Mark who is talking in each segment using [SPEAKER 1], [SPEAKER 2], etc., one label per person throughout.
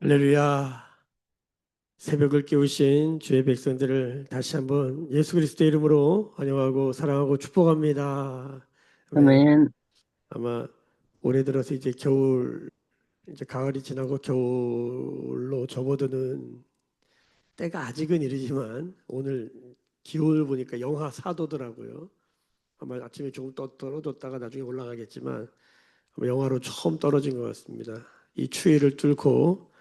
[SPEAKER 1] 할렐루야. 새벽을 깨우신 주의 백성들을 다시 한번 예수 그리스도의 이름으로 환영하고 사랑하고 축복합니다. 아멘.
[SPEAKER 2] 아멘.
[SPEAKER 1] 아마 올해 들어서 이제 겨울, 이제 가을이 지나고 겨울로 접어드는 때가 아직은 이르지만 오늘 기온을 보니까 영하 4도더라고요. 아마 아침에 조금 떨어졌다가 나중에 올라가겠지만 아마 영하로 처음 떨어진 것 같습니다. 이 추위를 뚫고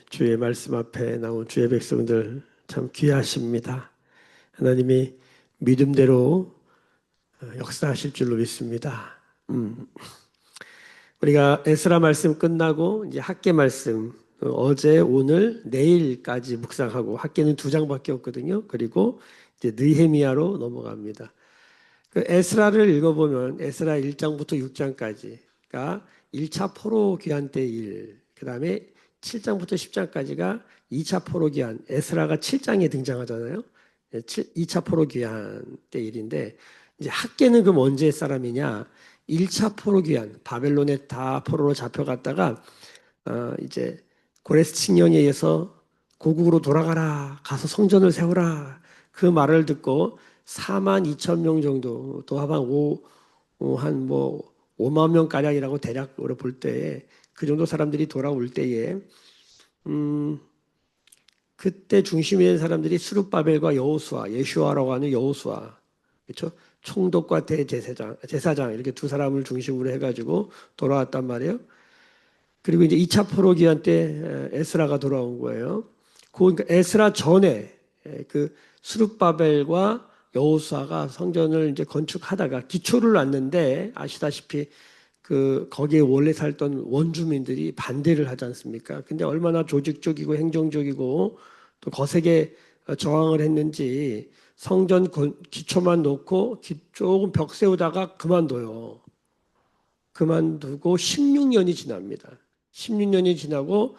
[SPEAKER 1] 주의 말씀 앞에 나온 주의 백성들 참 귀하십니다. 하나님이 믿음대로 역사하실 줄로 믿습니다. 우리가 에스라 말씀 끝나고 이제 학계 말씀 어제 오늘 내일까지 묵상하고 학계는 2장밖에 없거든요. 그리고 이제 느헤미야로 넘어갑니다. 그 에스라를 읽어보면 에스라 1장부터 6장까지가 1차 포로 귀환 때 일, 그 다음에 7장부터 10장까지가 2차 포로 귀환, 에스라가 7장에 등장하잖아요. 2차 포로 귀환 때 일인데 이제 학계는 그럼 언제 사람이냐? 1차 포로 귀환, 바벨론에 다 포로로 잡혀갔다가 이제 고레스 칙령에 의해서 고국으로 돌아가라, 가서 성전을 세우라 그 말을 듣고 4만 2천 명 정도, 또 한뭐 5만 명 가량이라고 대략으로 볼 때에 그 정도 사람들이 돌아올 때에 그때 중심에 있는 사람들이 스룹바벨과 여호수아, 예슈아라고 하는 여호수아, 그렇죠? 총독과 제사장 이렇게 두 사람을 중심으로 해가지고 돌아왔단 말이에요. 그리고 이제 2차 포로 기한 때 에스라가 돌아온 거예요. 그러니까 에스라 전에 그 스룹바벨과 여호수아가 성전을 이제 건축하다가 기초를 놨는데 아시다시피 그 거기에 원래 살던 원주민들이 반대를 하지 않습니까? 근데 얼마나 조직적이고 행정적이고 또 거세게 저항을 했는지 성전 기초만 놓고 조금 벽 세우다가 그만둬요. 그만두고 16년이 지납니다. 16년이 지나고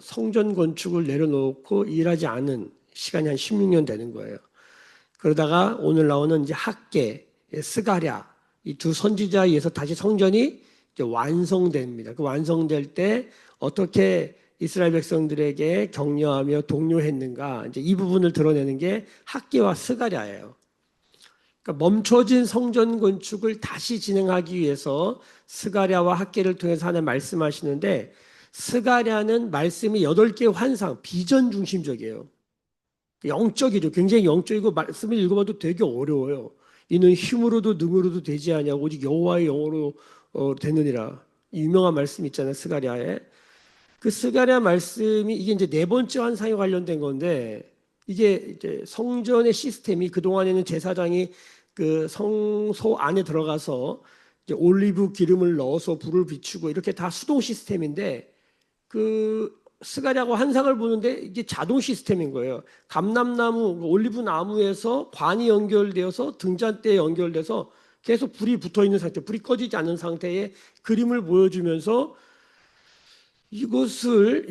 [SPEAKER 1] 성전 건축을 내려놓고 일하지 않은 시간이 한 16년 되는 거예요. 그러다가 오늘 나오는 이제 학계, 스가랴 이 두 선지자에 의해서 다시 성전이 이제 완성됩니다. 그 완성될 때 어떻게 이스라엘 백성들에게 격려하며 독려했는가 이제 이 부분을 드러내는 게 학계와 스가랴예요. 그러니까 멈춰진 성전 건축을 다시 진행하기 위해서 스가랴와 학계를 통해서 하나님 말씀하시는데 스가랴는 말씀이 8개 환상, 비전 중심적이에요. 영적이죠. 굉장히 영적이고 말씀을 읽어봐도 되게 어려워요. 이는 힘으로도 능으로도 되지 아니하고 오직 여호와의 영으로 되느니라. 유명한 말씀 있잖아요. 스가랴에. 그 스가랴 말씀이 이게 이제 4번째 환상에 관련된 건데 이게 이제 성전의 시스템이 그동안에는 제사장이 그 성소 안에 들어가서 이제 올리브 기름을 넣어서 불을 비추고 이렇게 다 수동 시스템인데 그 스가랴고 환상을 보는데 이게 자동 시스템인 거예요. 감람나무, 올리브 나무에서 관이 연결되어서 등잔대에 연결돼서 계속 불이 붙어 있는 상태, 불이 꺼지지 않는 상태의 그림을 보여주면서 이것을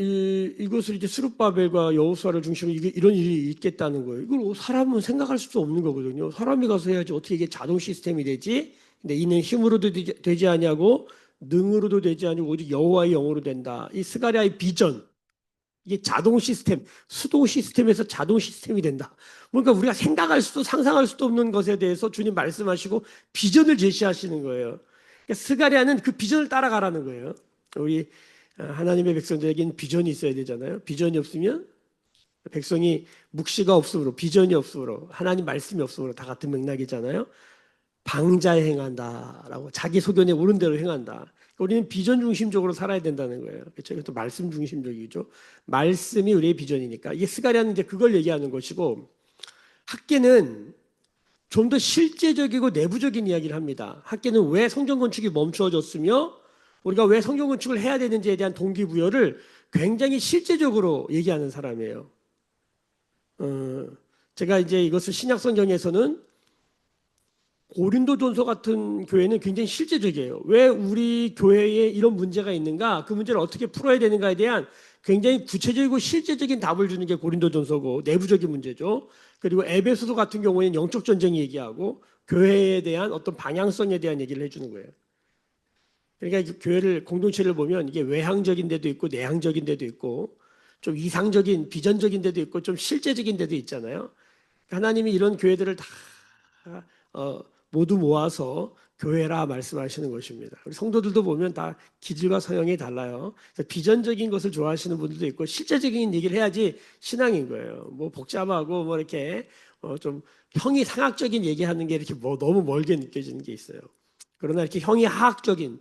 [SPEAKER 1] 이제 스룹바벨과 여호수아를 중심으로 이런 일이 있겠다는 거예요. 이걸 사람은 생각할 수도 없는 거거든요. 사람이 가서 해야지 어떻게 이게 자동 시스템이 되지? 근데 이는 힘으로도 되지 아니하고 능으로도 되지 아니고 오직 여호와의 영으로 된다. 이 스가랴의 비전, 이게 자동 시스템, 수동 시스템에서 자동 시스템이 된다. 그러니까 우리가 생각할 수도 상상할 수도 없는 것에 대해서 주님 말씀하시고 비전을 제시하시는 거예요. 그러니까 스가랴는 그 비전을 따라가라는 거예요. 우리 하나님의 백성들에게는 비전이 있어야 되잖아요. 비전이 없으면 백성이 묵시가 없으므로 비전이 없으므로 하나님 말씀이 없으므로 다 같은 맥락이잖아요. 방자에 행한다라고 자기 소견에 옳은 대로 행한다. 우리는 비전 중심적으로 살아야 된다는 거예요. 그렇죠? 이것도 말씀 중심적이죠. 말씀이 우리의 비전이니까. 이게 스가랴는 이제 그걸 얘기하는 것이고 학계는 좀 더 실제적이고 내부적인 이야기를 합니다. 학계는 왜 성전 건축이 멈추어졌으며 우리가 왜 성전 건축을 해야 되는지에 대한 동기부여를 굉장히 실제적으로 얘기하는 사람이에요. 제가 이제 이것을 신약 성경에서는 고린도전서 같은 교회는 굉장히 실제적이에요. 왜 우리 교회에 이런 문제가 있는가, 그 문제를 어떻게 풀어야 되는가에 대한 굉장히 구체적이고 실제적인 답을 주는 게 고린도전서고 내부적인 문제죠. 그리고 에베소서 같은 경우에는 영적 전쟁 얘기하고 교회에 대한 어떤 방향성에 대한 얘기를 해주는 거예요. 그러니까 교회를 공동체를 보면 이게 외향적인 데도 있고 내향적인 데도 있고 좀 이상적인 비전적인 데도 있고 좀 실제적인 데도 있잖아요. 하나님이 이런 교회들을 다 어, 모두 모아서 교회라 말씀하시는 것입니다. 우리 성도들도 보면 다 기질과 성향이 달라요. 그래서 비전적인 것을 좋아하시는 분들도 있고 실제적인 얘기를 해야지 신앙인 거예요. 뭐 복잡하고 뭐 이렇게 좀 형이 상학적인 얘기하는 게 이렇게 뭐 너무 멀게 느껴지는 게 있어요. 그러나 이렇게 형이 하학적인,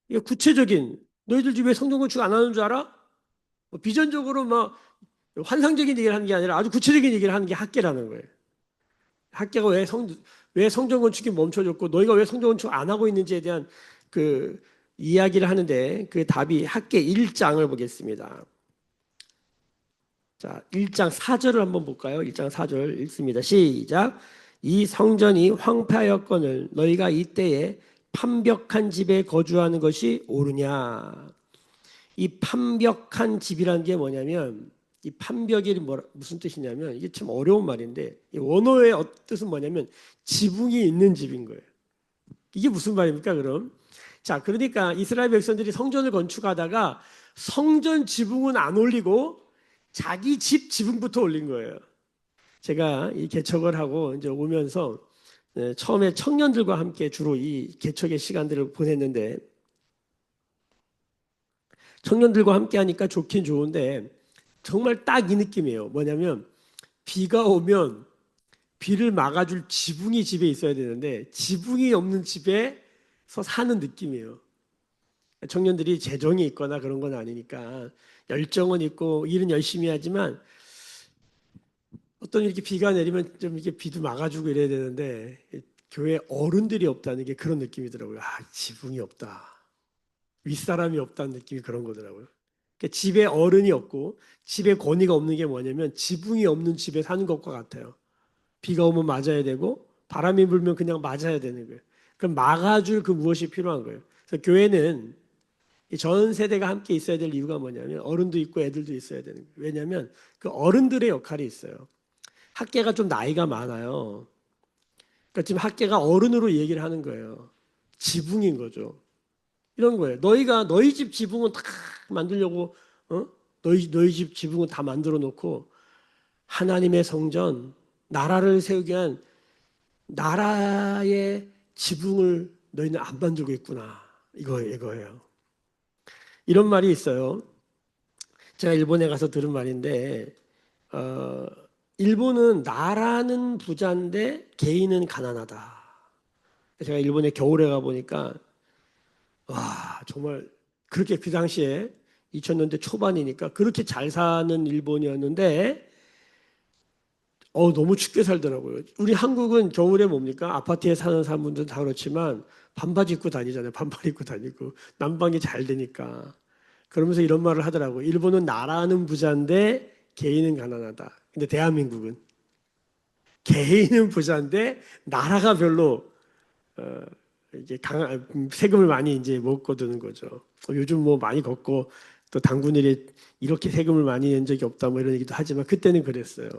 [SPEAKER 1] 이게 구체적인, 너희들 집에 성경 건축 안 하는 줄 알아? 뭐 비전적으로 막 환상적인 얘기를 하는 게 아니라 아주 구체적인 얘기를 하는 게 학계라는 거예요. 학계가 왜 성전 건축이 멈춰졌고 너희가 왜 성전 건축 안 하고 있는지에 대한 그 이야기를 하는데 그 답이 학계 1장을 보겠습니다. 자, 1장 4절을 한번 볼까요? 1장 4절 읽습니다. 시작. 이 성전이 황폐하였거늘 너희가 이때에 판벽한 집에 거주하는 것이 옳으냐. 이 판벽한 집이라는 게 뭐냐면 이 판벽이 무슨 뜻이냐면 이게 참 어려운 말인데 이 원어의 뜻은 뭐냐면 지붕이 있는 집인 거예요. 이게 무슨 말입니까, 그럼? 자, 그러니까 이스라엘 백성들이 성전을 건축하다가 성전 지붕은 안 올리고 자기 집 지붕부터 올린 거예요. 제가 이 개척을 하고 이제 오면서 처음에 청년들과 함께 주로 이 개척의 시간들을 보냈는데 청년들과 함께 하니까 좋긴 좋은데 정말 딱 이 느낌이에요. 뭐냐면 비가 오면 비를 막아줄 지붕이 집에 있어야 되는데 지붕이 없는 집에서 사는 느낌이에요. 청년들이 재정이 있거나 그런 건 아니니까 열정은 있고 일은 열심히 하지만 어떤 이렇게 비가 내리면 좀 이렇게 비도 막아주고 이래야 되는데 교회 어른들이 없다는 게 그런 느낌이더라고요. 아, 지붕이 없다. 윗사람이 없다는 느낌이 그런 거더라고요. 그러니까 집에 어른이 없고 집에 권위가 없는 게 뭐냐면 지붕이 없는 집에 사는 것과 같아요. 비가 오면 맞아야 되고 바람이 불면 그냥 맞아야 되는 거예요. 그럼 막아줄 그 무엇이 필요한 거예요. 그래서 교회는 전 세대가 함께 있어야 될 이유가 뭐냐면 어른도 있고 애들도 있어야 되는 거예요. 왜냐하면 그 어른들의 역할이 있어요. 학계가 좀 나이가 많아요. 그러니까 지금 학계가 어른으로 얘기를 하는 거예요. 지붕인 거죠. 이런 거예요. 너희가 너희 집 지붕은 다 만들려고 너희 집 지붕은 다 만들어 놓고 하나님의 성전 나라를 세우기 위한 나라의 지붕을 너희는 안 만들고 있구나. 이거예요. 이런 말이 있어요. 제가 일본에 가서 들은 말인데, 어, 일본은 나라는 부자인데 개인은 가난하다. 제가 일본에 겨울에 가 보니까 와 정말 그렇게 그 당시에 2000년대 초반이니까 그렇게 잘 사는 일본이었는데 너무 춥게 살더라고요. 우리 한국은 겨울에 뭡니까? 아파트에 사는 사람들은 다 그렇지만 반바지 입고 다니잖아요. 반팔 입고 다니고 난방이 잘 되니까. 그러면서 이런 말을 하더라고요. 일본은 나라는 부자인데 개인은 가난하다. 근데 대한민국은 개인은 부자인데 나라가 별로 어, 이게 세금을 많이 이제 못 거두는 거죠. 요즘 뭐 많이 걷고 또 당군일이 이렇게 세금을 많이 낸 적이 없다 뭐 이런 얘기도 하지만 그때는 그랬어요.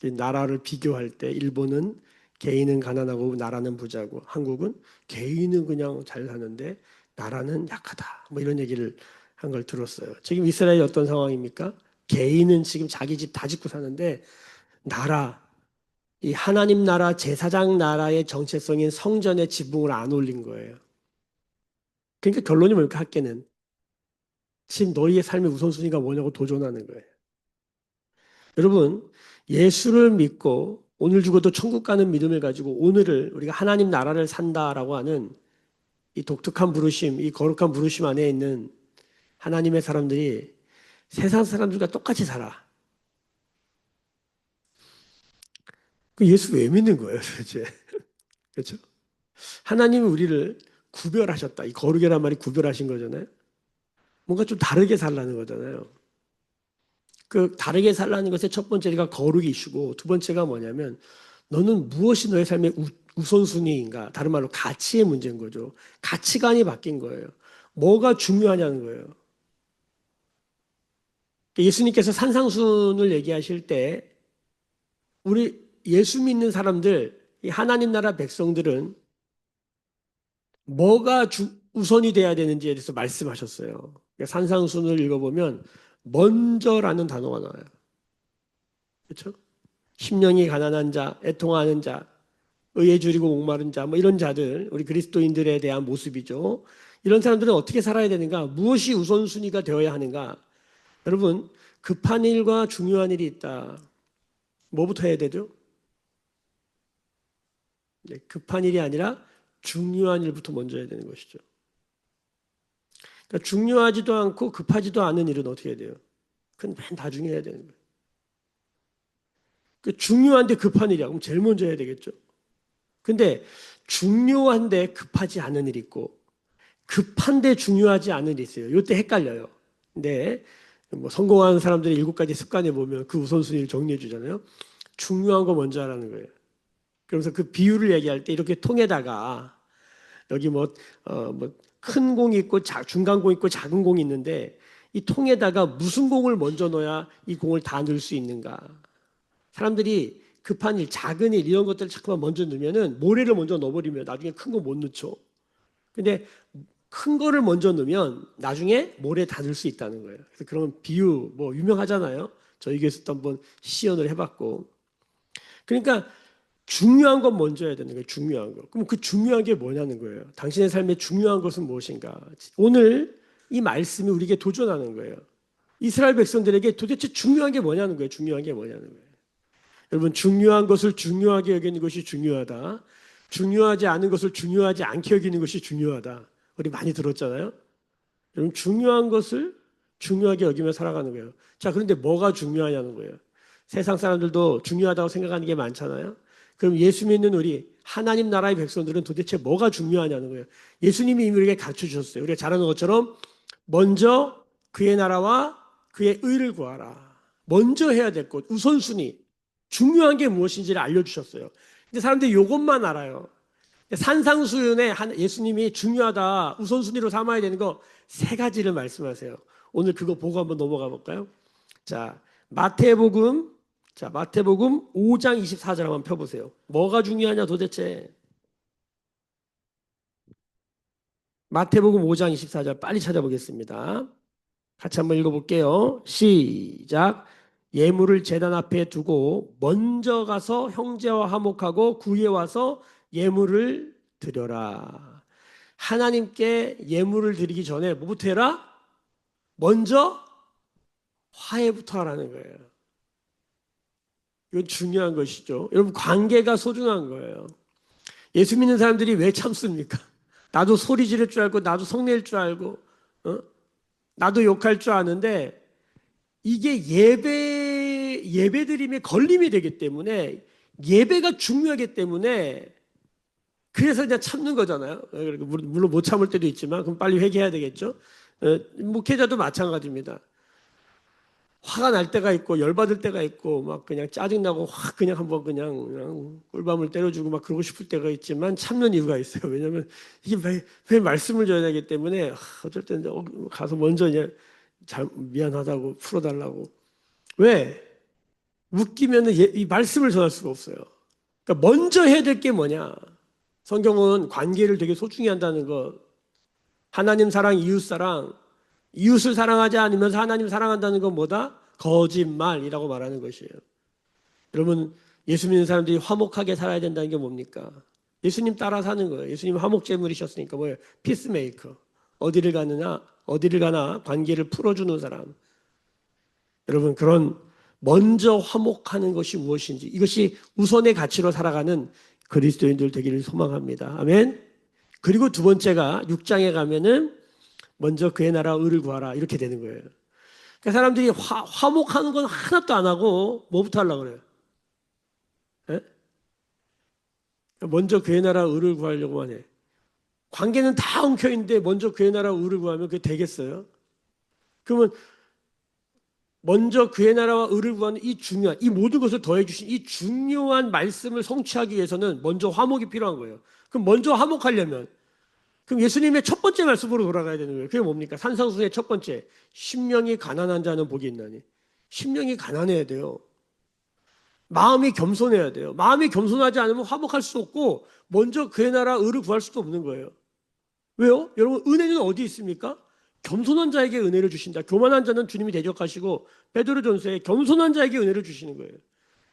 [SPEAKER 1] 나라를 비교할 때 일본은 개인은 가난하고 나라는 부자고 한국은 개인은 그냥 잘 사는데 나라는 약하다. 뭐 이런 얘기를 한 걸 들었어요. 지금 이스라엘이 어떤 상황입니까? 개인은 지금 자기 집 다 짓고 사는데 나라, 이 하나님 나라 제사장 나라의 정체성인 성전의 지붕을 안 올린 거예요. 그러니까 결론이 뭘까? 학계는 지금 너희의 삶의 우선순위가 뭐냐고 도전하는 거예요. 여러분, 예수를 믿고 오늘 죽어도 천국 가는 믿음을 가지고 오늘을 우리가 하나님 나라를 산다라고 하는 이 독특한 부르심, 이 거룩한 부르심 안에 있는 하나님의 사람들이 세상 사람들과 똑같이 살아. 그 예수 왜 믿는 거예요, 도대체? 그렇죠? 하나님이 우리를 구별하셨다. 이 거룩이란 말이 구별하신 거잖아요. 뭔가 좀 다르게 살라는 거잖아요. 그 다르게 살라는 것의 첫 번째가 거룩이 이슈고 두 번째가 뭐냐면 너는 무엇이 너의 삶의 우선순위인가? 다른 말로 가치의 문제인 거죠. 가치관이 바뀐 거예요. 뭐가 중요하냐는 거예요. 예수님께서 산상순을 얘기하실 때 우리 예수 믿는 사람들, 이 하나님 나라 백성들은 뭐가 우선이 돼야 되는지에 대해서 말씀하셨어요. 그러니까 산상순을 읽어보면 먼저라는 단어가 나와요. 그렇죠? 심령이 가난한 자, 애통하는 자, 의에 줄이고 목마른 자, 뭐 이런 자들, 우리 그리스도인들에 대한 모습이죠. 이런 사람들은 어떻게 살아야 되는가? 무엇이 우선순위가 되어야 하는가? 여러분, 급한 일과 중요한 일이 있다. 뭐부터 해야 되죠? 네, 급한 일이 아니라 중요한 일부터 먼저 해야 되는 것이죠. 그러니까 중요하지도 않고 급하지도 않은 일은 어떻게 해야 돼요? 그건 맨 나중에 해야 되는 거예요. 그 중요한데 급한 일이야. 그럼 제일 먼저 해야 되겠죠. 근데 중요한데 급하지 않은 일이 있고 급한데 중요하지 않은 일이 있어요. 이때 헷갈려요. 근데 뭐 성공하는 사람들의 7가지 습관에 보면 그 우선순위를 정리해 주잖아요. 중요한 거 먼저 하라는 거예요. 그러면서 그 비율을 얘기할 때 이렇게 통에다가 여기 큰 공이 있고 중간 공이 있고 작은 공이 있는데 이 통에다가 무슨 공을 먼저 넣어야 이 공을 다 넣을 수 있는가? 사람들이 급한 일, 작은 일 이런 것들을 자꾸만 먼저 넣으면은 모래를 먼저 넣어버리면 나중에 큰 거 못 넣죠. 근데 큰 거를 먼저 넣으면 나중에 모래 다 넣을 수 있다는 거예요. 그래서 그런 비유 뭐 유명하잖아요. 저희 교회에서도 한번 시연을 해봤고. 그러니까 중요한 건 먼저 해야 되는 거예요. 중요한 거. 그럼 그 중요한 게 뭐냐는 거예요. 당신의 삶에 중요한 것은 무엇인가? 오늘 이 말씀이 우리에게 도전하는 거예요. 이스라엘 백성들에게 도대체 중요한 게 뭐냐는 거예요. 중요한 게 뭐냐는 거예요. 여러분, 중요한 것을 중요하게 여기는 것이 중요하다. 중요하지 않은 것을 중요하지 않게 여기는 것이 중요하다. 우리 많이 들었잖아요. 여러분, 중요한 것을 중요하게 여기며 살아가는 거예요. 자, 그런데 뭐가 중요하냐는 거예요. 세상 사람들도 중요하다고 생각하는 게 많잖아요. 그럼 예수 믿는 우리 하나님 나라의 백성들은 도대체 뭐가 중요하냐는 거예요. 예수님이 이미 우리에게 가르쳐 주셨어요. 우리가 잘 아는 것처럼 먼저 그의 나라와 그의 의를 구하라. 먼저 해야 될 것, 우선순위, 중요한 게 무엇인지를 알려주셨어요. 근데 사람들이 이것만 알아요. 산상수훈에 예수님이 중요하다, 우선순위로 삼아야 되는 거 3가지를 말씀하세요. 오늘 그거 보고 한번 넘어가 볼까요? 자, 마태복음 5장 24절 한번 펴보세요. 뭐가 중요하냐 도대체. 마태복음 5장 24절 빨리 찾아보겠습니다. 같이 한번 읽어볼게요. 시작. 예물을 제단 앞에 두고 먼저 가서 형제와 화목하고 구에 와서 예물을 드려라. 하나님께 예물을 드리기 전에 뭐부터 해라? 먼저 화해부터 하라는 거예요. 이건 중요한 것이죠. 여러분, 관계가 소중한 거예요. 예수 믿는 사람들이 왜 참습니까? 나도 소리 지를 줄 알고 나도 성낼 줄 알고 나도 욕할 줄 아는데 이게 예배드림에 걸림이 되기 때문에 예배가 중요하기 때문에 그래서 그냥 참는 거잖아요. 물론 못 참을 때도 있지만 그럼 빨리 회개해야 되겠죠. 목회자도 마찬가지입니다. 화가 날 때가 있고 열받을 때가 있고 막 그냥 짜증나고 확 그냥 한번 그냥 꿀밤을 때려주고 막 그러고 싶을 때가 있지만 참는 이유가 있어요. 왜냐하면 이게 왜 말씀을 줘야 되기 때문에 어쩔 때는 가서 먼저 이제 미안하다고 풀어달라고. 왜? 웃기면은 이 말씀을 전할 수가 없어요. 그러니까 먼저 해야 될 게 뭐냐? 성경은 관계를 되게 소중히 한다는 거. 하나님 사랑, 이웃 사랑. 이웃을 사랑하지 않으면서 하나님 사랑한다는 건 뭐다? 거짓말이라고 말하는 것이에요. 여러분, 예수 믿는 사람들이 화목하게 살아야 된다는 게 뭡니까? 예수님 따라 사는 거예요. 예수님 화목제물이셨으니까 뭐예요? 피스메이커. 어디를 가나 관계를 풀어주는 사람. 여러분, 그런 먼저 화목하는 것이 무엇인지 이것이 우선의 가치로 살아가는 그리스도인들 되기를 소망합니다. 아멘. 그리고 2번째가 6장에 가면은 먼저 그의 나라 의를 구하라 이렇게 되는 거예요. 그러니까 사람들이 화목하는 건 하나도 안 하고 뭐부터 하려고 그래요? 예? 먼저 그의 나라 의를 구하려고만 해. 관계는 다 엉켜 있는데 먼저 그의 나라 의를 구하면 그게 되겠어요? 그러면 먼저 그의 나라와 의를 구하는 이 모든 것을 더해 주신 이 중요한 말씀을 성취하기 위해서는 먼저 화목이 필요한 거예요. 그럼 먼저 화목하려면 그럼 예수님의 첫 번째 말씀으로 돌아가야 되는 거예요. 그게 뭡니까? 산상수훈의 첫 번째. 심령이 가난한 자는 복이 있나니. 심령이 가난해야 돼요. 마음이 겸손해야 돼요. 마음이 겸손하지 않으면 화목할 수 없고 먼저 그의 나라 의를 구할 수도 없는 거예요. 왜요? 여러분, 은혜는 어디 있습니까? 겸손한 자에게 은혜를 주신다. 교만한 자는 주님이 대적하시고, 베드로전서에 겸손한 자에게 은혜를 주시는 거예요.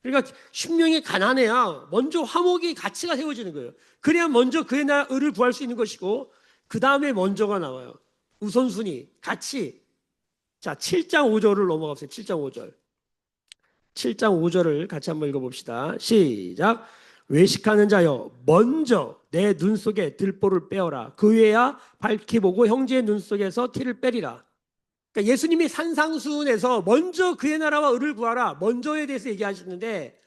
[SPEAKER 1] 그러니까 심령이 가난해야 먼저 화목의 가치가 세워지는 거예요. 그래야 먼저 그의 나라를 구할 수 있는 것이고, 그 다음에 먼저가 나와요. 우선순위, 가치. 자, 7장 5절을 넘어갑시다. 7장 5절. 7장 5절을 같이 한번 읽어봅시다. 시작. 외식하는 자여, 먼저 내 눈 속에 들보를 빼어라. 그 후에야 밝히 보고 형제의 눈 속에서 티를 빼리라. 그러니까 예수님이 산상수훈에서 먼저 그의 나라와 의를 구하라. 먼저에 대해서 얘기하시는데,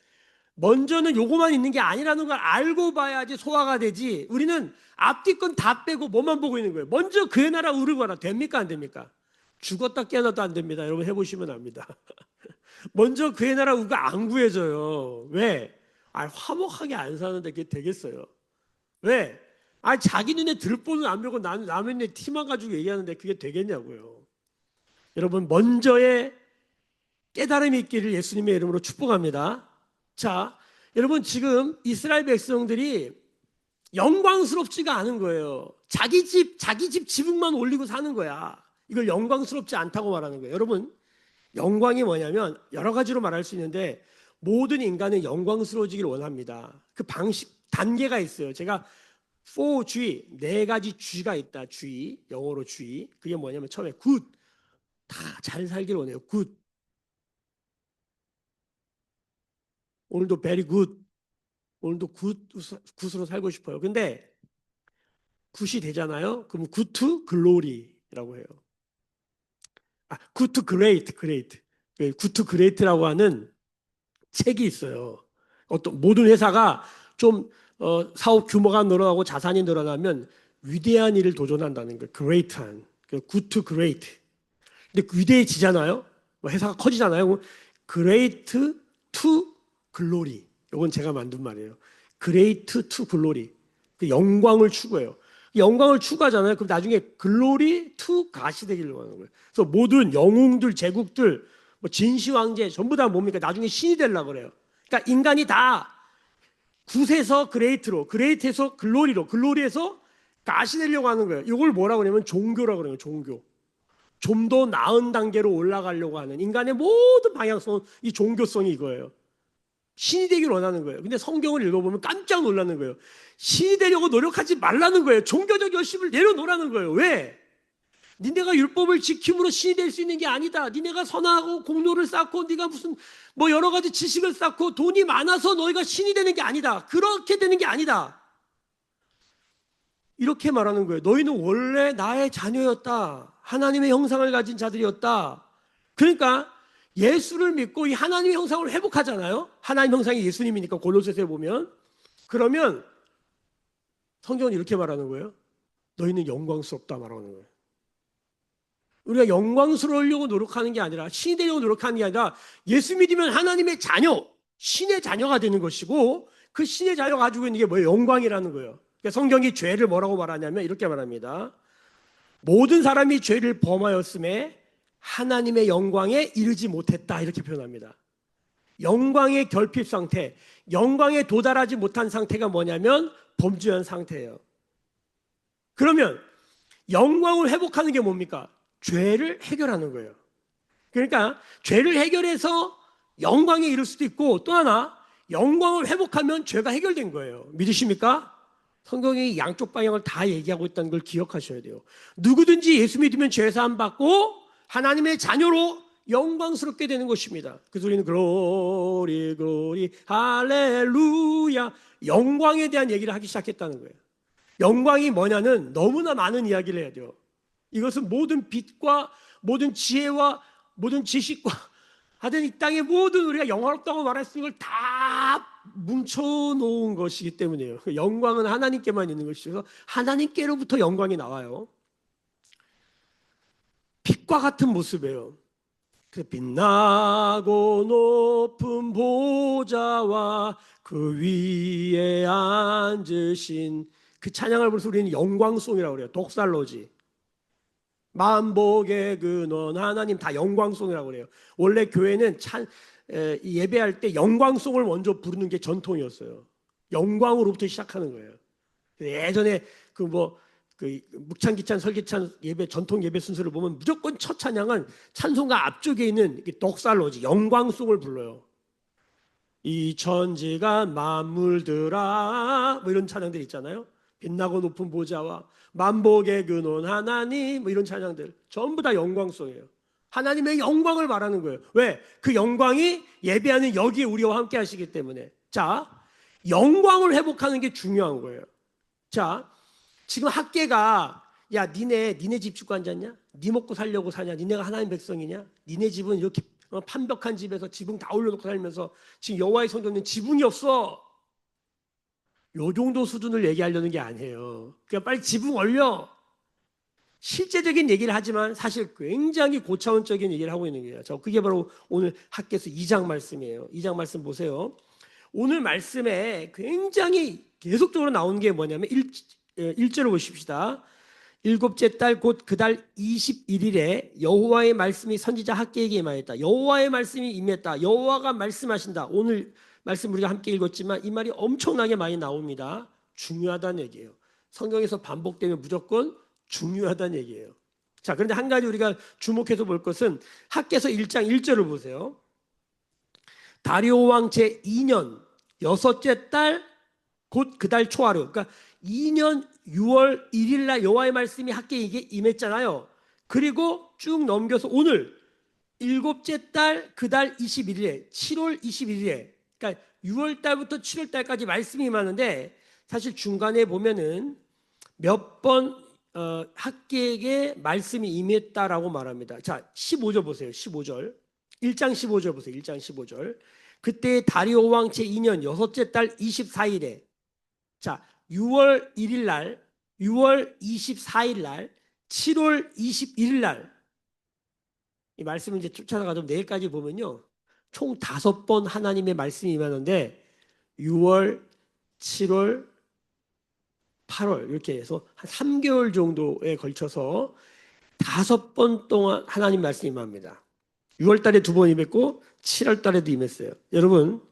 [SPEAKER 1] 먼저는 요거만 있는 게 아니라는 걸 알고 봐야지 소화가 되지. 우리는 앞뒤 건 다 빼고 뭐만 보고 있는 거예요. 먼저 그의 나라 의를 구하라. 됩니까? 안 됩니까? 죽었다 깨어나도 안 됩니다. 여러분 해보시면 압니다. 먼저 그의 나라 의가 안 구해져요. 왜? 화목하게 안 사는데 그게 되겠어요. 왜? 자기 눈에 들보는 안 보고 남의 눈에 티만 가지고 얘기하는데 그게 되겠냐고요. 여러분, 먼저의 깨달음이 있기를 예수님의 이름으로 축복합니다. 자, 여러분, 지금 이스라엘 백성들이 영광스럽지가 않은 거예요. 자기 집 지붕만 올리고 사는 거야. 이걸 영광스럽지 않다고 말하는 거예요. 여러분, 영광이 뭐냐면 여러 가지로 말할 수 있는데, 모든 인간은 영광스러워지기를 원합니다. 그 방식, 단계가 있어요. 제가 4G, 네 가지 G가 있다. G, 영어로 G. 그게 뭐냐면 처음에 good, 다 잘 살기를 원해요. good. 오늘도 very good. 오늘도 굿으로 살고 싶어요. 근데 굿이 되잖아요. 그럼 good to glory라고 해요. good to great. good to great라고 하는 책이 있어요. 모든 회사가 좀 사업 규모가 늘어나고 자산이 늘어나면 위대한 일을 도전한다는 거예요. great한. good to great. 근데 위대해지잖아요. 회사가 커지잖아요. great to glory. 이건 제가 만든 말이에요. great to glory. 그 영광을 추구해요. 영광을 추구하잖아요. 그럼 나중에 glory to god이 되기를 하는 거예요. 그래서 모든 영웅들, 제국들, 진시 황제 전부 다 뭡니까? 나중에 신이 되려고 그래요. 그러니까 인간이 다 굿에서 그레이트로, 그레이트에서 글로리로, 글로리에서 god이 되려고 하는 거예요. 이걸 뭐라고 그러냐면 종교라고 그래요. 종교. 좀 더 나은 단계로 올라가려고 하는 인간의 모든 방향성은 이 종교성이 이거예요. 신이 되기를 원하는 거예요. 근데 성경을 읽어보면 깜짝 놀라는 거예요. 신이 되려고 노력하지 말라는 거예요. 종교적 열심을 내려놓으라는 거예요. 왜? 니네가 율법을 지킴으로 신이 될 수 있는 게 아니다. 니네가 선하고 공로를 쌓고 네가 무슨 여러 가지 지식을 쌓고 돈이 많아서 너희가 신이 되는 게 아니다. 그렇게 되는 게 아니다. 이렇게 말하는 거예요. 너희는 원래 나의 자녀였다. 하나님의 형상을 가진 자들이었다. 그러니까 예수를 믿고 이 하나님의 형상을 회복하잖아요. 하나님 형상이 예수님이니까 골로새서에 보면. 그러면 성경은 이렇게 말하는 거예요. 너희는 영광스럽다 말하는 거예요. 우리가 영광스러우려고 노력하는 게 아니라 신이 되려고 노력하는 게 아니라 예수 믿으면 하나님의 자녀, 신의 자녀가 되는 것이고 그 신의 자녀가 가지고 있는 게 뭐예요? 영광이라는 거예요. 그러니까 성경이 죄를 뭐라고 말하냐면 이렇게 말합니다. 모든 사람이 죄를 범하였음에 하나님의 영광에 이르지 못했다 이렇게 표현합니다. 영광의 결핍 상태, 영광에 도달하지 못한 상태가 뭐냐면 범죄한 상태예요. 그러면 영광을 회복하는 게 뭡니까? 죄를 해결하는 거예요. 그러니까 죄를 해결해서 영광에 이를 수도 있고 또 하나 영광을 회복하면 죄가 해결된 거예요. 믿으십니까? 성경이 양쪽 방향을 다 얘기하고 있다는 걸 기억하셔야 돼요. 누구든지 예수 믿으면 죄 사함 받고 하나님의 자녀로 영광스럽게 되는 것입니다. 그래서 우리는 글로리 글로리 할렐루야 영광에 대한 얘기를 하기 시작했다는 거예요. 영광이 뭐냐는 너무나 많은 이야기를 해야 돼요. 이것은 모든 빛과 모든 지혜와 모든 지식과 하여튼 이 땅의 모든 우리가 영화롭다고 말할 수 있는 걸 다 뭉쳐놓은 것이기 때문이에요. 영광은 하나님께만 있는 것이어서 하나님께로부터 영광이 나와요. 빛과 같은 모습이에요. 그 빛나고 높은 보좌와 그 위에 앉으신 그 찬양을 부르면서 우리는 영광송이라고 그래요. 독살로지. 만복의 근원 하나님 다 영광송이라고 그래요. 원래 교회는 예배할 때 영광송을 먼저 부르는 게 전통이었어요. 영광으로부터 시작하는 거예요. 예전에 그 묵찬, 기찬, 설기찬 예배 전통 예배 순서를 보면 무조건 첫 찬양은 찬송가 앞쪽에 있는 넉살로지 영광송을 불러요. 이 천지가 만물들아 뭐 이런 찬양들 있잖아요. 빛나고 높은 보좌와 만복의 근원 하나님 뭐 이런 찬양들 전부 다 영광송이에요. 하나님의 영광을 말하는 거예요. 왜? 그 영광이 예배하는 여기에 우리와 함께 하시기 때문에. 자, 영광을 회복하는 게 중요한 거예요. 자, 지금 학계가 야 니네 집 짓고 앉았냐? 니 먹고 살려고 사냐? 니네가 하나님 백성이냐? 니네 집은 이렇게 판벽한 집에서 지붕 다 올려놓고 살면서 지금 여호와의 성전은 지붕이 없어. 요 정도 수준을 얘기하려는 게 아니에요. 그냥 빨리 지붕 올려. 실제적인 얘기를 하지만 사실 굉장히 고차원적인 얘기를 하고 있는 거예요. 그게 바로 오늘 학계에서 2장 말씀이에요. 2장 말씀 보세요. 오늘 말씀에 굉장히 계속적으로 나오는 게 뭐냐면 1절을 보십시다. 일곱째 달 곧 그 달 21일에 여호와의 말씀이 선지자 학계에게 임하였다. 여호와의 말씀이 임했다. 여호와가 말씀하신다. 오늘 말씀 우리가 함께 읽었지만 이 말이 엄청나게 많이 나옵니다. 중요하다는 얘기예요. 성경에서 반복되면 무조건 중요하다는 얘기예요. 자, 그런데 한 가지 우리가 주목해서 볼 것은 학계서 1장 1절을 보세요. 다리오 왕 제2년 여섯째 달 곧 그 달 초하루, 그러니까 2년 6월 1일 날 여호와의 말씀이 학계에게 임했잖아요. 그리고 쭉 넘겨서 오늘 일곱째 달 그 달 21일에 7월 21일에 그러니까 6월 달부터 7월 달까지 말씀이 임하는데 사실 중간에 보면은 몇 번 학계에게 말씀이 임했다라고 말합니다. 자, 15절 보세요. 15절. 1장 15절 보세요. 1장 15절. 그때 다리오 왕 제2년 여섯째 달 24일에 자, 6월 1일 날, 6월 24일 날, 7월 21일 날 이 말씀을 이제 쫓아가서 내일까지 보면요. 총 5번 하나님의 말씀이 임하는데 6월, 7월, 8월 이렇게 해서 한 3개월 정도에 걸쳐서 5번 동안 하나님 말씀이 임합니다. 6월 달에 2번 임했고 7월 달에도 임했어요. 여러분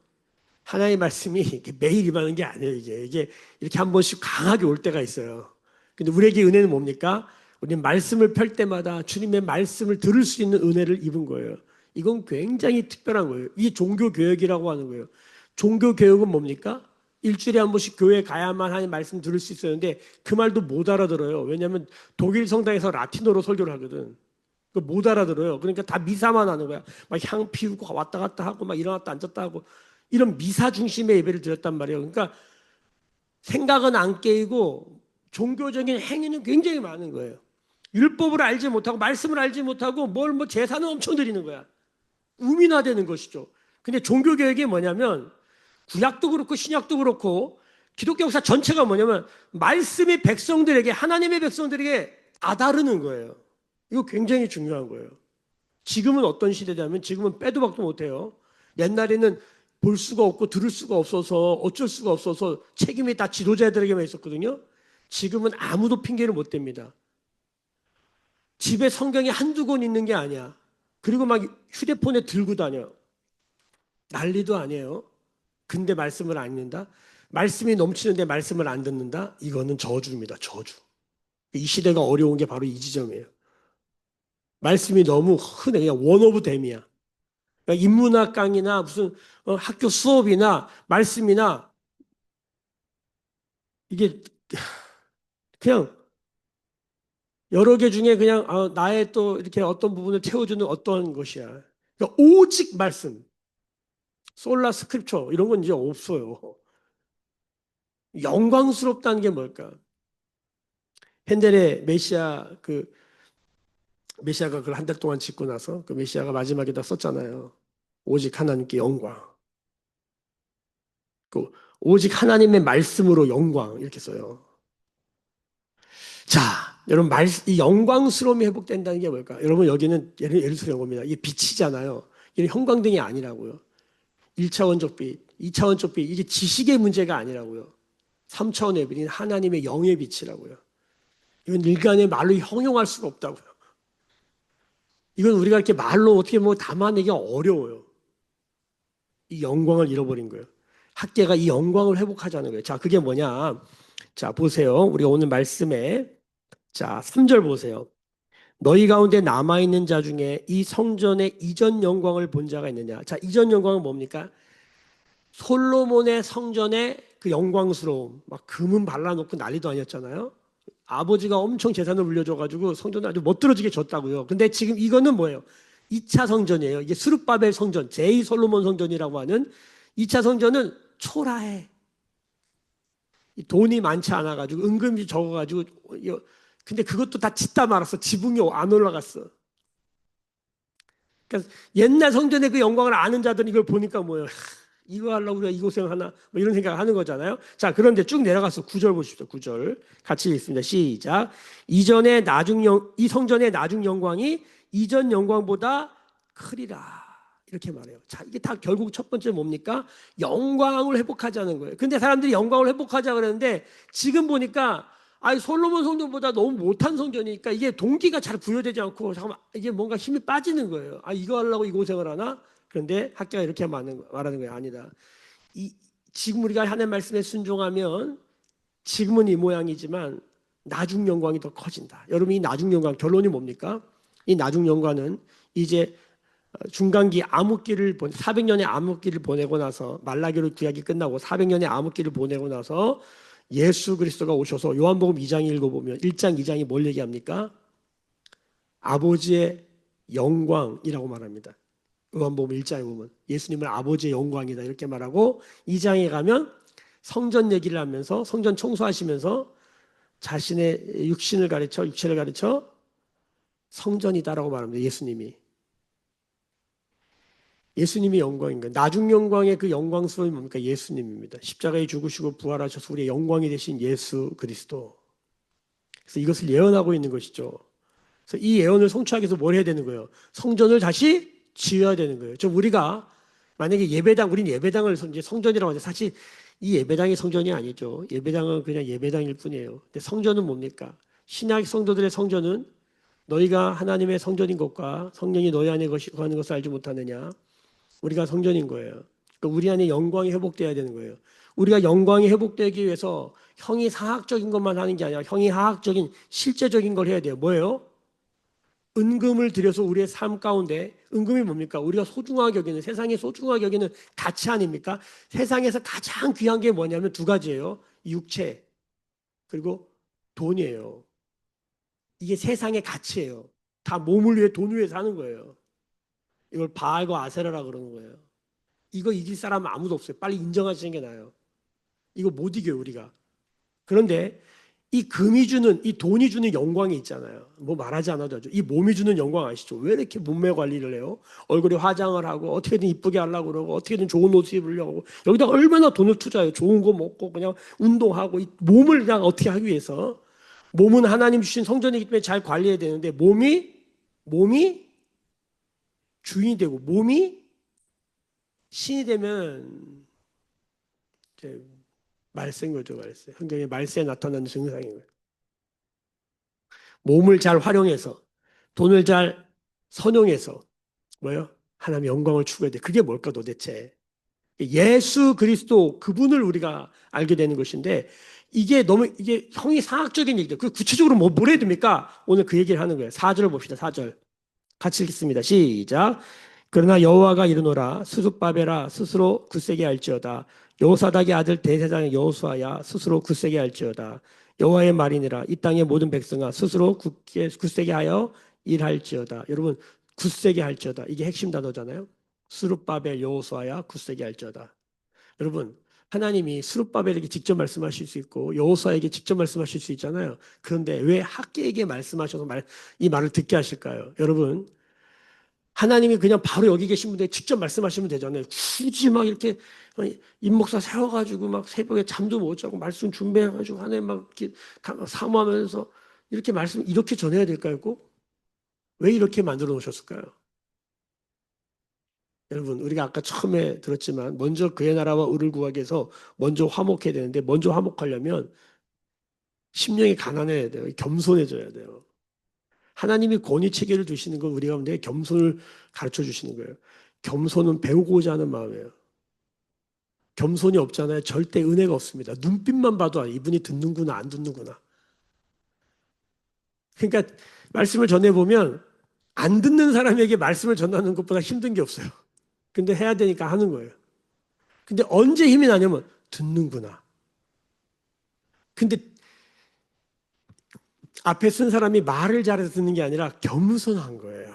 [SPEAKER 1] 하나님의 말씀이 매일 임하는 게 아니에요. 이게 이렇게 한 번씩 강하게 올 때가 있어요. 근데 우리에게 은혜는 뭡니까? 우리는 말씀을 펼 때마다 주님의 말씀을 들을 수 있는 은혜를 입은 거예요. 이건 굉장히 특별한 거예요. 이게 종교교역이라고 하는 거예요. 종교교역은 뭡니까? 일주일에 한 번씩 교회에 가야만 하는 말씀 들을 수 있었는데 그 말도 못 알아들어요. 왜냐하면 독일 성당에서 라틴어로 설교를 하거든. 못 알아들어요. 그러니까 다 미사만 하는 거야. 막 향 피우고 왔다 갔다 하고 막 일어났다 앉았다 하고 이런 미사 중심의 예배를 드렸단 말이에요. 그러니까 생각은 안 깨이고 종교적인 행위는 굉장히 많은 거예요. 율법을 알지 못하고 말씀을 알지 못하고 뭐 제사는 엄청 드리는 거야. 우민화되는 것이죠. 근데 종교개혁이 뭐냐면 구약도 그렇고 신약도 그렇고 기독교 역사 전체가 뭐냐면 말씀이 백성들에게 하나님의 백성들에게 다다르는 거예요. 이거 굉장히 중요한 거예요. 지금은 어떤 시대냐면 지금은 빼도 박도 못해요. 옛날에는 볼 수가 없고 들을 수가 없어서 어쩔 수가 없어서 책임이 다 지도자들에게만 있었거든요. 지금은 아무도 핑계를 못 댑니다. 집에 성경이 한두 권 있는 게 아니야. 그리고 막 휴대폰에 들고 다녀. 난리도 아니에요. 근데 말씀을 안 읽는다? 말씀이 넘치는데 말씀을 안 듣는다? 이거는 저주입니다. 저주. 이 시대가 어려운 게 바로 이 지점이에요. 말씀이 너무 흔해. 그냥 원 오브 댐이야. 그러니까 인문학 강의나 무슨 학교 수업이나 말씀이나 이게 그냥 여러 개 중에 그냥 나의 또 이렇게 어떤 부분을 채워주는 어떤 것이야. 그러니까 오직 말씀, 솔라 스크립처 이런 건 이제 없어요. 영광스럽다는 게 뭘까? 핸델의 메시아가 그걸 한 달 동안 짓고 나서 그 메시아가 마지막에다 썼잖아요. 오직 하나님께 영광. 그 오직 하나님의 말씀으로 영광 이렇게 써요. 자, 여러분 이 영광스러움이 회복된다는 게 뭘까? 여러분 여기는 예를 들어 겁니다. 이게 빛이잖아요. 이게 형광등이 아니라고요. 1차원적 빛, 2차원적 빛 이게 지식의 문제가 아니라고요. 3차원의 빛은 하나님의 영의 빛이라고요. 이건 인간의 말로 형용할 수가 없다고요. 이건 우리가 이렇게 말로 어떻게 담아내기가 어려워요. 이 영광을 잃어버린 거예요. 학계가 이 영광을 회복하자는 거예요. 자, 그게 뭐냐? 자, 보세요. 우리가 오늘 말씀에 자, 3절 보세요. 너희 가운데 남아있는 자 중에 이 성전의 이전 영광을 본 자가 있느냐. 자, 이전 영광은 뭡니까? 솔로몬의 성전의 그 영광스러움, 막 금은 발라놓고 난리도 아니었잖아요. 아버지가 엄청 재산을 물려줘가지고 성전을 아주 멋들어지게 줬다고요. 근데 지금 이거는 뭐예요? 2차 성전이에요. 이게 스룹바벨 성전, 제2 솔로몬 성전이라고 하는 2차 성전은 초라해. 돈이 많지 않아가지고 은근히 적어가지고 근데 그것도 다 짓다 말았어. 지붕이 안 올라갔어. 그러니까 옛날 성전의 그 영광을 아는 자들은 이걸 보니까 뭐예요? 이거 하려고 우리가 이 고생하나? 뭐 이런 생각을 하는 거잖아요. 자, 그런데 쭉 내려가서 9절 보십시오. 9절 같이 읽습니다. 시작. 이 성전의 나중 영광이 이전 영광보다 크리라. 이렇게 말해요. 자, 이게 다 결국 첫 번째 뭡니까? 영광을 회복하자는 거예요. 근데 사람들이 영광을 회복하자 그러는데 지금 보니까 솔로몬 성전보다 너무 못한 성전이니까 이게 동기가 잘 부여되지 않고 잠깐만 이게 뭔가 힘이 빠지는 거예요. 이거 하려고 이 고생을 하나? 그런데 학자가 이렇게 말하는 거예요. 아니다. 지금 우리가 하나님 말씀에 순종하면 지금은 이 모양이지만 나중 영광이 더 커진다. 여러분 이 나중 영광 결론이 뭡니까? 이 나중 영광은 이제 중간기 암흑기를 400년의 암흑기를 보내고 나서 말라기로 구약이 끝나고 400년의 암흑기를 보내고 나서 예수 그리스도가 오셔서 요한복음 2장 읽어보면 1장 2장이 뭘 얘기합니까? 아버지의 영광이라고 말합니다. 요한복음 1장에 보면 예수님을 아버지의 영광이다 이렇게 말하고 2장에 가면 성전 얘기를 하면서 성전 청소하시면서 자신의 육신을 가르쳐 육체를 가르쳐 성전이다라고 말합니다. 예수님이 영광인 거예요. 나중 영광의 그 영광스러움이 뭡니까? 예수님입니다. 십자가에 죽으시고 부활하셔서 우리의 영광이 되신 예수 그리스도. 그래서 이것을 예언하고 있는 것이죠. 그래서 이 예언을 성취하기 위해서 뭘 해야 되는 거예요? 성전을 다시 지어야 되는 거예요. 좀 우리가 만약에 우린 예배당을 이제 성전이라고 하죠. 사실 이 예배당이 성전이 아니죠. 예배당은 그냥 예배당일 뿐이에요. 근데 성전은 뭡니까? 신약 성도들의 성전은 너희가 하나님의 성전인 것과 성령이 너희 안에 거하는 것을 알지 못하느냐? 우리가 성전인 거예요. 그러니까 우리 안에 영광이 회복돼야 되는 거예요. 우리가 영광이 회복되기 위해서 형이 사학적인 것만 하는 게 아니라 형이 하학적인 실제적인 걸 해야 돼요. 뭐예요? 은금을 들여서 우리의 삶 가운데 은금이 뭡니까? 우리가 소중하게 여기는 세상에 소중하게 여기는 가치 아닙니까? 세상에서 가장 귀한 게 뭐냐면 두 가지예요. 육체 그리고 돈이에요. 이게 세상의 가치예요. 다 몸을 위해 돈을 위해 사는 거예요. 이걸 바알과 아세라라 그러는 거예요. 이거 이길 사람은 아무도 없어요. 빨리 인정하시는 게 나아요. 이거 못 이겨요 우리가. 그런데 이 돈이 주는 영광이 있잖아요. 뭐 말하지 않아도 하죠. 이 몸이 주는 영광 아시죠? 왜 이렇게 몸매 관리를 해요? 얼굴에 화장을 하고 어떻게든 이쁘게 하려고 그러고 어떻게든 좋은 옷 입으려고 하고 여기다 얼마나 돈을 투자해요. 좋은 거 먹고 그냥 운동하고 이 몸을 그냥 어떻게 하기 위해서 몸은 하나님 주신 성전이기 때문에 잘 관리해야 되는데 몸이 주인이 되고 몸이 신이 되면 이제 말세인 거죠, 말세. 성경에 말세에 나타나는 증상인 거예요. 몸을 잘 활용해서 돈을 잘 선용해서 뭐요? 하나님의 영광을 추구해야 돼. 그게 뭘까 도대체? 예수 그리스도 그분을 우리가 알게 되는 것인데 이게 형이 상학적인 얘기죠. 그 구체적으로 뭘 해야 됩니까? 오늘 그 얘기를 하는 거예요. 4절 봅시다. 4절. 같이 읽겠습니다. 시작. 그러나 여호와가 이르노라 스룹바벨아 스스로 굳세게 할지어다 여호사닥의 아들 대제사장 여호수아야 스스로 굳세게 할지어다 여호와의 말이니라 이 땅의 모든 백성아 스스로 굳세게 하여 일할지어다. 여러분 굳세게 할지어다 이게 핵심 단어잖아요. 스룹바벨 여호수아야 굳세게 할지어다. 여러분 하나님이 스룹바벨에게 직접 말씀하실 수 있고 여호수아에게 직접 말씀하실 수 있잖아요. 그런데 왜 학계에게 말씀하셔서 이 말을 듣게 하실까요? 여러분 하나님이 그냥 바로 여기 계신 분들에게 직접 말씀하시면 되잖아요. 굳이 막 이렇게 임목사 세워가지고 막 새벽에 잠도 못 자고 말씀 준비해가지고 하나님 막 이렇게 사모하면서 이렇게 말씀 이렇게 전해야 될까요? 꼭? 왜 이렇게 만들어 놓으셨을까요? 여러분 우리가 아까 처음에 들었지만 먼저 그의 나라와 의를 구하기 위해서 먼저 화목해야 되는데 먼저 화목하려면 심령이 가난해야 돼요. 겸손해져야 돼요. 하나님이 권위 체계를 두시는 건 우리가 근데 겸손을 가르쳐 주시는 거예요. 겸손은 배우고자 하는 마음이에요. 겸손이 없잖아요. 절대 은혜가 없습니다. 눈빛만 봐도 이분이 듣는구나 안 듣는구나. 그러니까 말씀을 전해보면 안 듣는 사람에게 말씀을 전하는 것보다 힘든 게 없어요. 근데 해야 되니까 하는 거예요. 근데 언제 힘이 나냐면 듣는구나. 근데 앞에 쓴 사람이 말을 잘해서 듣는 게 아니라 겸손한 거예요.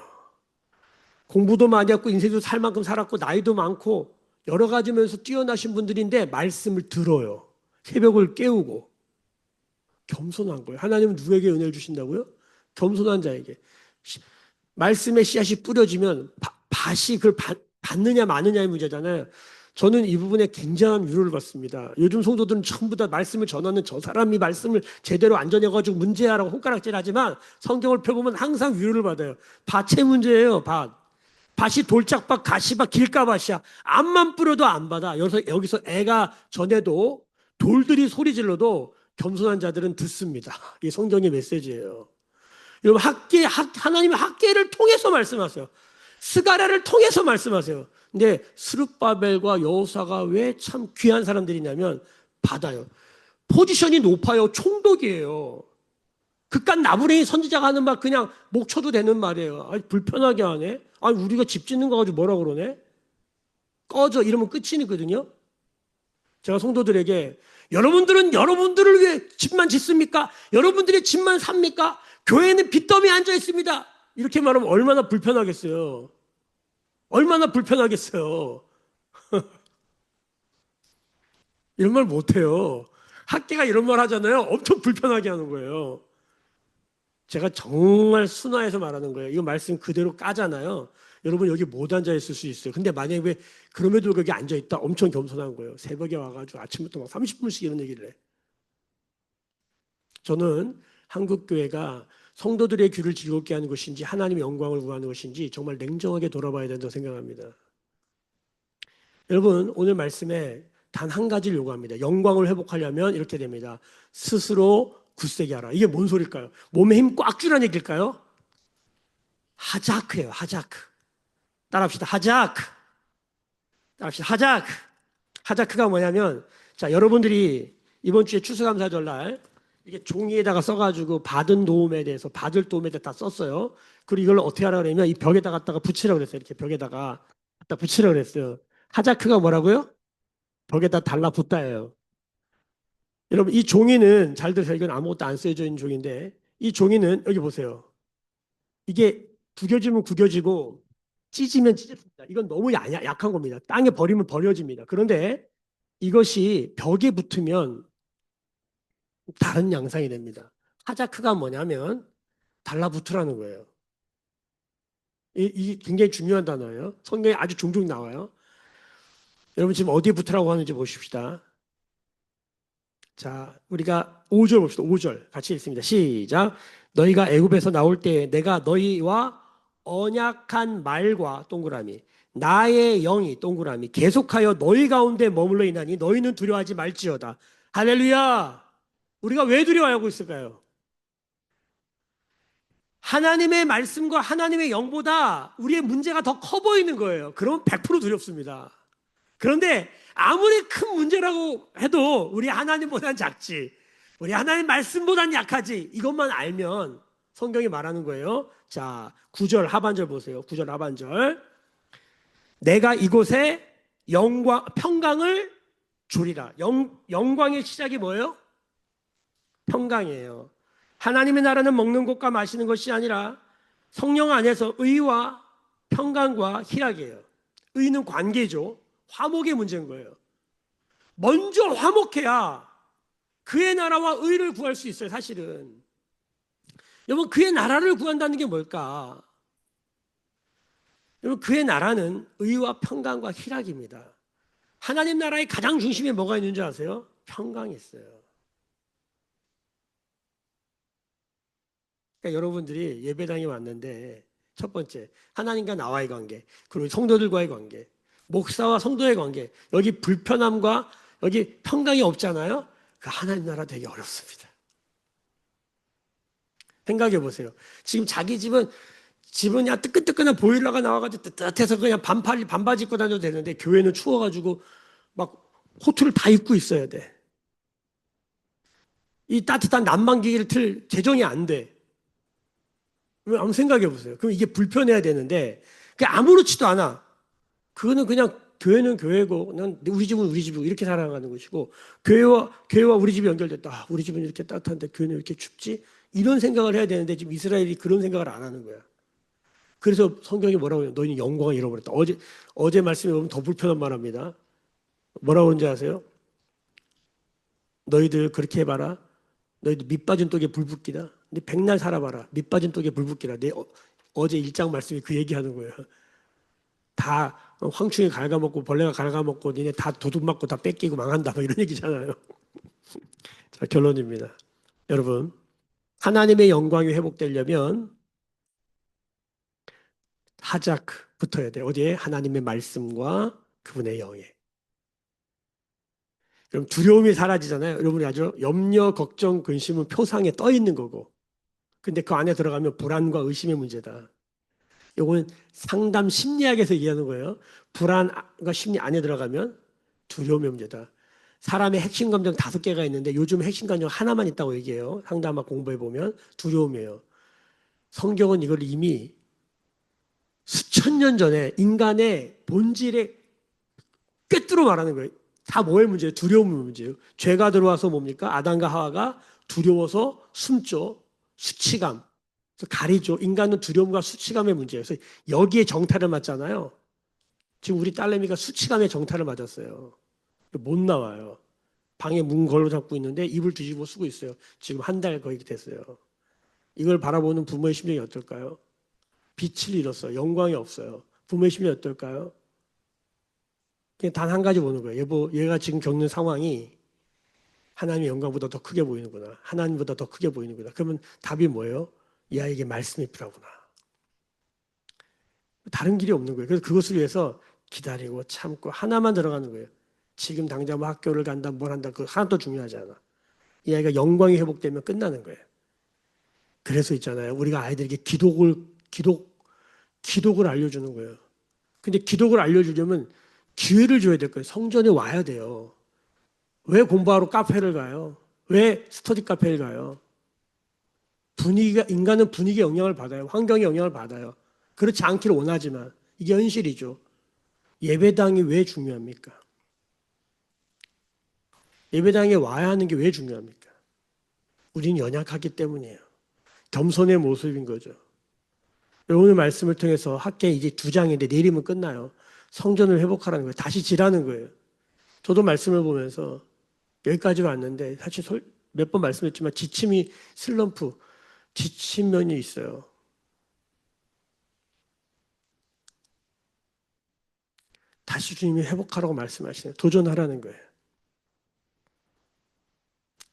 [SPEAKER 1] 공부도 많이 했고 인생도 살 만큼 살았고 나이도 많고 여러 가지면서 뛰어나신 분들인데 말씀을 들어요. 새벽을 깨우고 겸손한 거예요. 하나님은 누구에게 은혜를 주신다고요? 겸손한 자에게. 말씀의 씨앗이 뿌려지면 밭이 그걸 받느냐 마느냐의 문제잖아요. 저는 이 부분에 굉장한 위로를 받습니다. 요즘 성도들은 전부 다 말씀을 전하는 저 사람이 말씀을 제대로 안 전해가지고 문제야라고 손가락질하지만 성경을 펴보면 항상 위로를 받아요. 밭의 문제예요. 밭이 돌짝밭, 가시밭, 길가밭이야. 암만 뿌려도 안 받아. 여기서 애가 전해도 돌들이 소리 질러도 겸손한 자들은 듣습니다. 이게 성경의 메시지예요. 여러분 하나님의 학계를 통해서 말씀하세요. 스가랴를 통해서 말씀하세요. 근데 스룹바벨과 여호사가 왜 참 귀한 사람들이냐면 받아요. 포지션이 높아요. 총독이에요. 그깟 나부랭이 선지자가 하는 말 그냥 목 쳐도 되는 말이에요. 아니, 불편하게 하네. 아니, 우리가 집 짓는 거 가지고 뭐라 그러네. 꺼져 이러면 끝이거든요. 제가 성도들에게 여러분들은 여러분들을 위해 집만 짓습니까? 여러분들의 집만 삽니까? 교회는 빚더미에 앉아 있습니다. 이렇게 말하면 얼마나 불편하겠어요. 얼마나 불편하겠어요. 이런 말 못해요. 학계가 이런 말 하잖아요. 엄청 불편하게 하는 거예요. 제가 정말 순화해서 말하는 거예요. 이거 말씀 그대로 까잖아요. 여러분 여기 못 앉아 있을 수 있어요. 근데 만약에 왜 그럼에도 거기 앉아 있다 엄청 겸손한 거예요. 새벽에 와가지고 아침부터 막 30분씩 이런 얘기를 해. 저는 한국 교회가 성도들의 귀를 즐겁게 하는 것인지 하나님의 영광을 구하는 것인지 정말 냉정하게 돌아봐야 된다고 생각합니다. 여러분 오늘 말씀에 단 한 가지를 요구합니다. 영광을 회복하려면 이렇게 됩니다. 스스로 굳세게 하라. 이게 뭔 소릴까요? 몸에 힘 꽉 주라는 얘기일까요? 하자크예요. 하자크. 따라합시다. 하자크. 따라합시다. 하자크. 하자크가 뭐냐면 자 여러분들이 이번 주에 추수감사절날 이게 종이에다가 써가지고 받은 도움에 대해서 받을 도움에 대해서 다 썼어요. 그리고 이걸 어떻게 하라 그러냐면 이 벽에다 갖다가 붙이라고 그랬어요. 이렇게 벽에다가 갖다 붙이라고 그랬어요. 하자크가 뭐라고요? 벽에다 달라붙다예요. 여러분 이 종이는 잘 들으세요. 이건 아무것도 안 쓰여져 있는 종인데 이 종이는 여기 보세요. 이게 구겨지면 구겨지고 찢으면 찢습니다. 이건 너무 약한 겁니다. 땅에 버리면 버려집니다. 그런데 이것이 벽에 붙으면 다른 양상이 됩니다. 하자크가 뭐냐면 달라붙으라는 거예요. 이게 굉장히 중요한 단어예요. 성경에 아주 종종 나와요. 여러분 지금 어디에 붙으라고 하는지 보십시다. 자, 우리가 5절 봅시다. 5절 같이 읽습니다. 시작. 너희가 애굽에서 나올 때 내가 너희와 언약한 말과 동그라미 나의 영이 동그라미 계속하여 너희 가운데 머물러 있나니 너희는 두려워하지 말지어다. 할렐루야. 우리가 왜 두려워하고 있을까요? 하나님의 말씀과 하나님의 영보다 우리의 문제가 더 커 보이는 거예요. 그러면 100% 두렵습니다. 그런데 아무리 큰 문제라고 해도 우리 하나님보단 작지. 우리 하나님 말씀보단 약하지. 이것만 알면 성경이 말하는 거예요. 자, 9절 하반절 보세요. 9절 하반절. 내가 이곳에 평강을 주리라. 영광의 시작이 뭐예요? 평강이에요. 하나님의 나라는 먹는 것과 마시는 것이 아니라 성령 안에서 의와 평강과 희락이에요. 의는 관계죠. 화목의 문제인 거예요. 먼저 화목해야 그의 나라와 의를 구할 수 있어요. 사실은 여러분 그의 나라를 구한다는 게 뭘까? 여러분 그의 나라는 의와 평강과 희락입니다. 하나님 나라의 가장 중심에 뭐가 있는 줄 아세요? 평강이 있어요. 그러니까 여러분들이 예배당에 왔는데 첫 번째 하나님과 나와의 관계, 그리고 성도들과의 관계, 목사와 성도의 관계, 여기 불편함과 여기 평강이 없잖아요. 그 하나님 나라 되게 어렵습니다. 생각해 보세요. 지금 자기 집은 그냥 뜨끈뜨끈한 보일러가 나와가지고 따뜻해서 그냥 반바지 입고 다녀도 되는데 교회는 추워가지고 막 코트를 다 입고 있어야 돼. 이 따뜻한 난방기기를 틀 재정이 안 돼. 한번 생각해 보세요. 그럼 이게 불편해야 되는데 그게 아무렇지도 않아. 그거는 그냥 교회는 교회고 그냥 우리 집은 우리 집이고 이렇게 살아가는 것이고 교회와 우리 집이 연결됐다. 아, 우리 집은 이렇게 따뜻한데 교회는 이렇게 춥지? 이런 생각을 해야 되는데 지금 이스라엘이 그런 생각을 안 하는 거야. 그래서 성경이 뭐라고 해요? 너희는 영광을 잃어버렸다. 어제 말씀에 보면 더 불편한 말합니다. 뭐라고 그러는지 아세요? 너희들 그렇게 해봐라. 너희들 밑 빠진 독에 불 붙기다. 근데 백날 살아봐라. 밑 빠진 독에 불 붙기라. 어제 1장 말씀이 그 얘기하는 거예요. 다 황충이 갉아먹고 벌레가 갉아먹고 니네 다 도둑 맞고 다 뺏기고 망한다. 뭐 이런 얘기잖아요. 자, 결론입니다. 여러분, 하나님의 영광이 회복되려면 하작 붙어야 돼요. 어디에? 하나님의 말씀과 그분의 영에. 그럼 두려움이 사라지잖아요. 여러분이 아죠? 염려, 걱정, 근심은 표상에 떠 있는 거고. 근데 그 안에 들어가면 불안과 의심의 문제다. 요거는 상담 심리학에서 얘기하는 거예요. 불안과 심리 안에 들어가면 두려움의 문제다. 사람의 핵심 감정 5개가 있는데 요즘 핵심 감정 하나만 있다고 얘기해요. 상담학 공부해 보면 두려움이에요. 성경은 이걸 이미 수천 년 전에 인간의 본질에 꿰뚫어 말하는 거예요. 다 뭐의 문제예요? 두려움의 문제예요. 죄가 들어와서 뭡니까? 아담과 하와가 두려워서 숨죠. 수치감. 그래서 가리죠. 인간은 두려움과 수치감의 문제예요. 그래서 여기에 정타를 맞잖아요. 지금 우리 딸내미가 수치감에 정타를 맞았어요. 못 나와요. 방에 문 걸로 잡고 있는데 입을 뒤집어 쓰고 있어요. 지금 한 달 거의 됐어요. 이걸 바라보는 부모의 심정이 어떨까요? 빛을 잃었어요. 영광이 없어요. 부모의 심정이 어떨까요? 그냥 단 한 가지 보는 거예요. 여보, 얘가 지금 겪는 상황이 하나님의 영광보다 더 크게 보이는구나. 하나님보다 더 크게 보이는구나. 그러면 답이 뭐예요? 이 아이에게 말씀이 필요하구나. 다른 길이 없는 거예요. 그래서 그것을 위해서 기다리고 참고 하나만 들어가는 거예요. 지금 당장 뭐 학교를 간다, 뭘 한다, 그 하나도 중요하지 않아. 이 아이가 영광이 회복되면 끝나는 거예요. 그래서 있잖아요. 우리가 아이들에게 기독을 알려주는 거예요. 근데 기독을 알려주려면 기회를 줘야 될 거예요. 성전에 와야 돼요. 왜 공부하러 카페를 가요? 왜 스터디 카페를 가요? 인간은 분위기에 영향을 받아요. 환경에 영향을 받아요. 그렇지 않기를 원하지만 이게 현실이죠. 예배당이 왜 중요합니까? 예배당에 와야 하는 게 왜 중요합니까? 우리는 연약하기 때문이에요. 겸손의 모습인 거죠. 오늘 말씀을 통해서 학계 이제 2장인데 내일이면 끝나요. 성전을 회복하라는 거예요. 다시 지라는 거예요. 저도 말씀을 보면서 여기까지 왔는데 사실 몇 번 말씀했지만 지침이 슬럼프, 지친 면이 있어요. 다시 주님이 회복하라고 말씀하시네요. 도전하라는 거예요.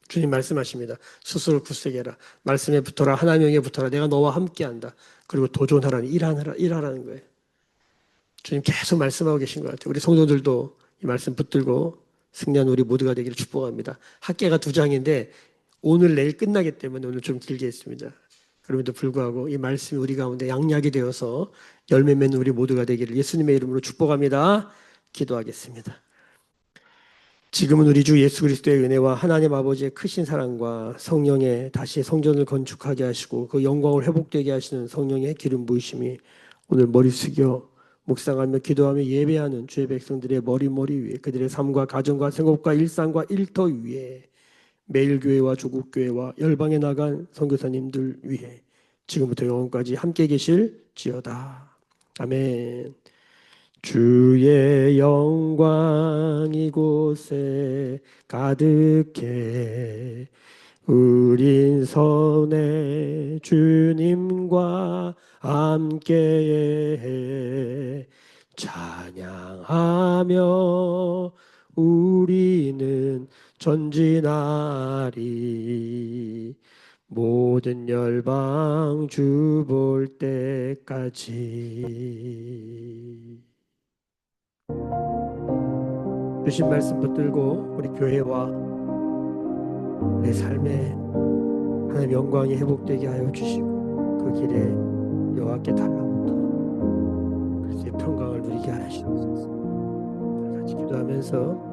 [SPEAKER 1] 주님 말씀하십니다. 스스로 굳세게 해라. 말씀에 붙어라. 하나님의 영에 붙어라. 내가 너와 함께한다. 그리고 도전하라는 일하라는 거예요. 주님 계속 말씀하고 계신 것 같아요. 우리 성도들도 이 말씀 붙들고 승리한 우리 모두가 되기를 축복합니다. 학계가 2장인데 오늘 내일 끝나기 때문에 오늘 좀 길게 했습니다. 그럼에도 불구하고 이 말씀이 우리 가운데 양약이 되어서 열매 맺는 우리 모두가 되기를 예수님의 이름으로 축복합니다. 기도하겠습니다. 지금은 우리 주 예수 그리스도의 은혜와 하나님 아버지의 크신 사랑과 성령의 다시 성전을 건축하게 하시고 그 영광을 회복되게 하시는 성령의 기름 부으심이 오늘 머리 숙여 묵상하며 기도하며 예배하는 주의 백성들의 머리 위에 그들의 삶과 가정과 생업과 일상과 일터 위에 매일 교회와 조국 교회와 열방에 나간 선교사님들 위해 지금부터 영원까지 함께 계실지어다. 아멘. 주의 영광 이곳에 가득해 우린 선의 주님과 함께해 찬양하며 우리는 전진하리 모든 열방 주 볼 때까지. 주신 말씀 붙들고 우리 교회와 내 삶에 하나님 영광이 회복되게 하여 주시고 그 길에 여호와께 달라붙어 그리스도의 평강을 누리게 하시옵소서. 같이 기도하면서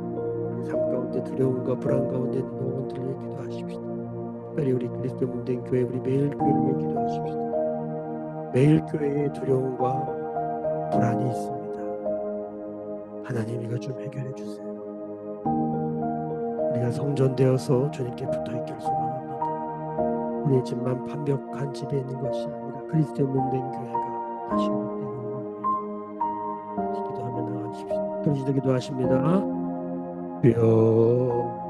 [SPEAKER 1] 삶 가운데 두려움과 불안 가운데 눈 들려 기도하십시다. 특별히 우리 그리스도 몸된 교회 우리 매일 교회를 위해 기도하십시다. 매일 교회에 두려움과 불안이 있습니다. 하나님 이거 좀 해결해 주세요. 우리가 성전되어서 주님께 붙어있길 소망합니다. 우리의 집만 판벽한 집에 있는 것이 아니라 그리스도의 몸된 교회가 다시 회복되기를 원합니다. 기도하며 나가십시오. 그러시도 기도하십니다. 주여